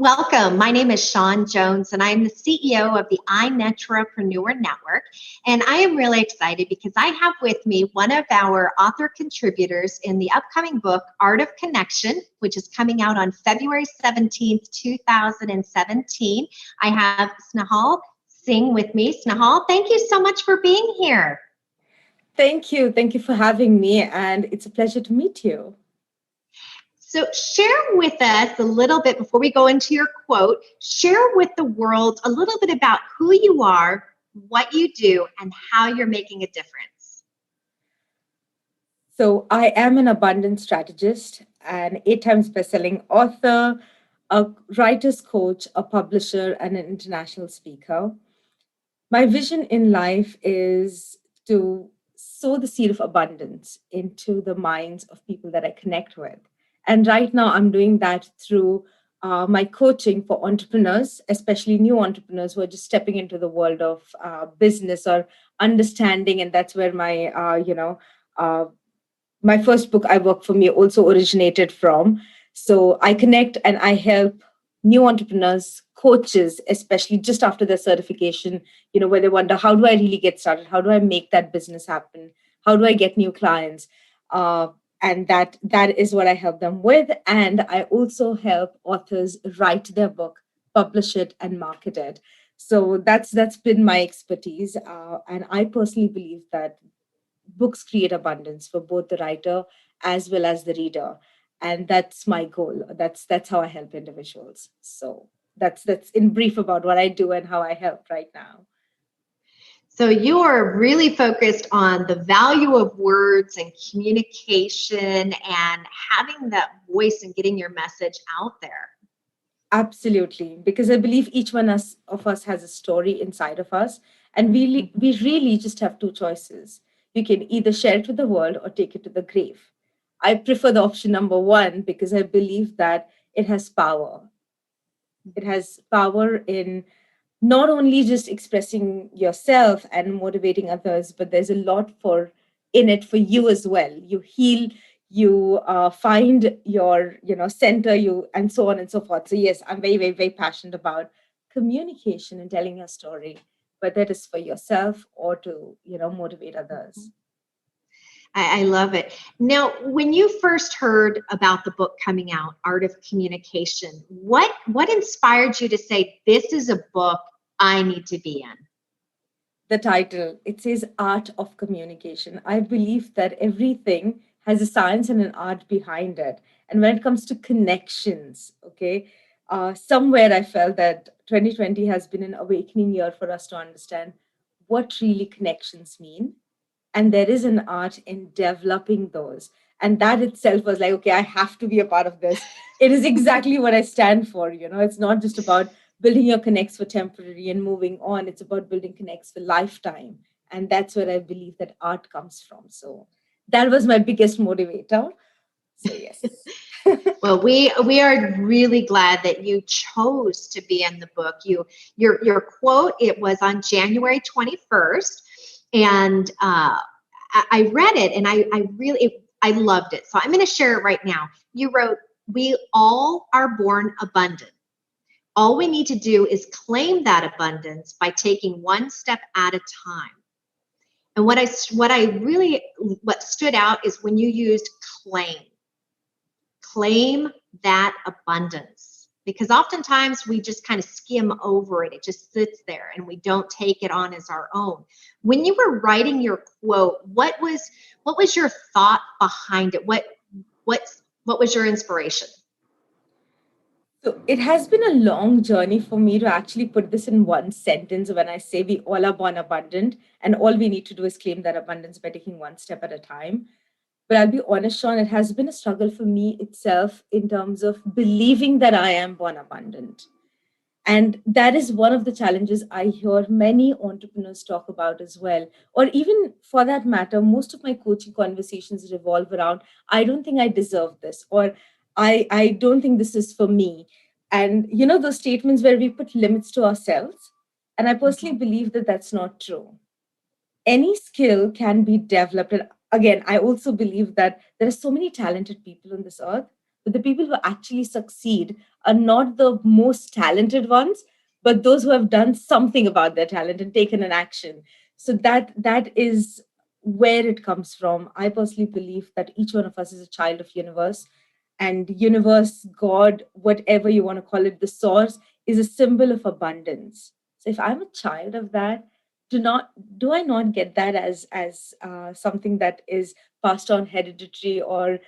Welcome. My name is Shawn Jones, and I'm the CEO of the iNetrapreneur Network. And I am really excited because I have with me one of our author contributors in the upcoming book, Art of Connection, which is coming out on February 17th, 2017. I have Snehal Singh with me. Snehal, thank you so much for being here. Thank you. Thank you for having me. And it's a pleasure to meet you. So share with us a little bit before we go into your quote, share with the world a little bit about who you are, what you do, and how you're making a difference. So I am an abundance strategist, an 8 times bestselling author, a writer's coach, a publisher, and an international speaker. My vision in life is to sow the seed of abundance into the minds of people that I connect with. And right now, I'm doing that through my coaching for entrepreneurs, especially new entrepreneurs who are just stepping into the world of business or understanding. And that's where uh, my first book, I Work for Me, also originated from. So I connect and I help new entrepreneurs, coaches, especially just after their certification, where they wonder, how do I really get started? How do I make that business happen? How do I get new clients? Uh, and that is what I help them with. And I also help authors write their book, publish it, and market it. So that's been my expertise. And I personally believe that books create abundance for both the writer as well as the reader, and that's my goal. That's how I help individuals. So that's in brief about what I do and how I help right now. So you are really focused on the value of words and communication and having that voice and getting your message out there. Absolutely, because I believe each of us has a story inside of us, and we really just have two choices. You can either share it with the world or take it to the grave. I prefer the option number one because I believe that it has power. It has power in not only just expressing yourself and motivating others, but there's a lot for in it for you as well. You heal, you find your center, you and so on and so forth. So yes, I'm very very very passionate about communication and telling your story, whether it is for yourself or to motivate others. I love it. Now, when you first heard about the book coming out, Art of Communication, what inspired you to say, this is a book I need to be in? The title, it says Art of Communication. I believe that everything has a science and an art behind it. And when it comes to connections, okay, somewhere I felt that 2020 has been an awakening year for us to understand what really connections mean. And there is an art in developing those. And that itself was like, okay, I have to be a part of this. It is exactly what I stand for. It's not just about building your connects for temporary and moving on. It's about building connects for lifetime. And that's where I believe that art comes from. So that was my biggest motivator. So yes. Well, we are really glad that you chose to be in the book. Your quote, it was on January 21st, and I read it, and I loved it. So I'm going to share it right now. You wrote, "We all are born abundant. All we need to do is claim that abundance by taking one step at a time." And what stood out is when you used claim that abundance, because oftentimes we just kind of skim over it. It just sits there and we don't take it on as our own. When you were writing your quote, what was your thought behind it? What was your inspiration? So it has been a long journey for me to actually put this in one sentence when I say we all are born abundant and all we need to do is claim that abundance by taking one step at a time. But I'll be honest, Sean, it has been a struggle for me itself in terms of believing that I am born abundant. And that is one of the challenges I hear many entrepreneurs talk about as well. Or even for that matter, most of my coaching conversations revolve around, I don't think I deserve this, or I don't think this is for me. And those statements where we put limits to ourselves. And I personally believe that that's not true. Any skill can be developed. And again, I also believe that there are so many talented people on this earth, But the people who actually succeed are not the most talented ones, but those who have done something about their talent and taken an action. So that is where it comes from. I personally believe that each one of us is a child of universe, and universe, God, whatever you want to call it, the source is a symbol of abundance. So if I'm a child of that, do I not get that as something that is passed on hereditary, or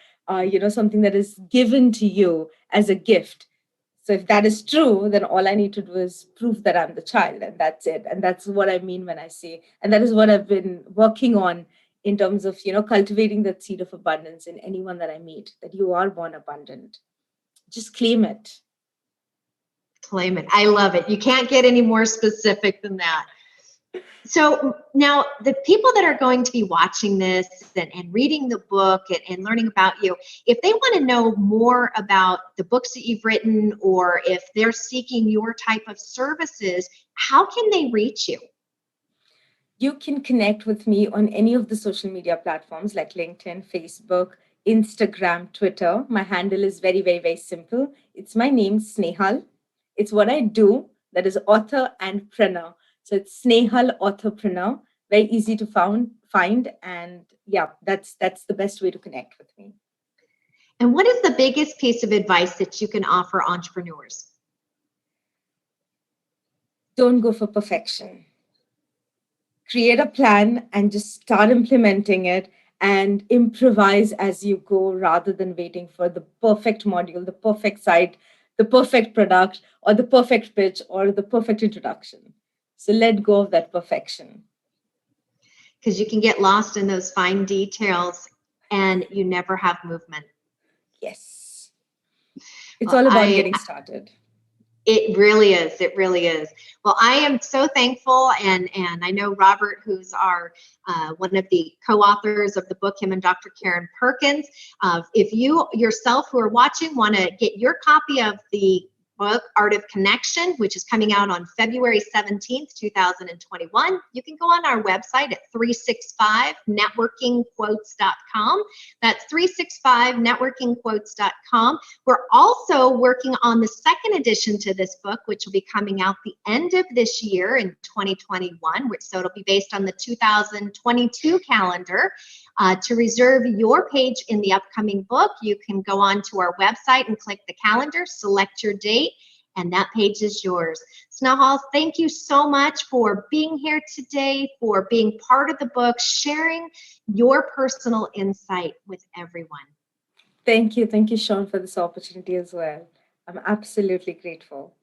something that is given to you as a gift? So if that is true, then all I need to do is prove that I'm the child, and that's it. And that's what I mean when I say, and that is what I've been working on in terms of cultivating that seed of abundance in anyone that I meet, that you are born abundant. Just claim it. Claim it. I love it. You can't get any more specific than that. So now the people that are going to be watching this and reading the book and learning about you, if they want to know more about the books that you've written, or if they're seeking your type of services, how can they reach you? You can connect with me on any of the social media platforms like LinkedIn, Facebook, Instagram, Twitter. My handle is very, very, very simple. It's my name, Snehal. It's what I do, that is author and preneur. So it's Snehal Authorpreneur. Very easy to find. And yeah, that's the best way to connect with me. And what is the biggest piece of advice that you can offer entrepreneurs? Don't go for perfection. Create a plan and just start implementing it, and improvise as you go rather than waiting for the perfect module, the perfect site, the perfect product, or the perfect pitch, or the perfect introduction. So let go of that perfection. Because you can get lost in those fine details and you never have movement. Yes. It's Well, all about getting started. It really is. It really is. Well, I am so thankful, and I know Robert, who's our one of the co-authors of the book, him and Dr. Karen Perkins. If you yourself who are watching want to get your copy of the book Art of Connection, which is coming out on February 17th, 2021, you can go on our website at 365networkingquotes.com. That's 365networkingquotes.com. We're also working on the second edition to this book, which will be coming out the end of this year in 2021, so it'll be based on the 2022 calendar. To reserve your page in the upcoming book, you can go on to our website and click the calendar, select your date, and that page is yours. Snehal, thank you so much for being here today, for being part of the book, sharing your personal insight with everyone. Thank you. Thank you, Sean, for this opportunity as well. I'm absolutely grateful.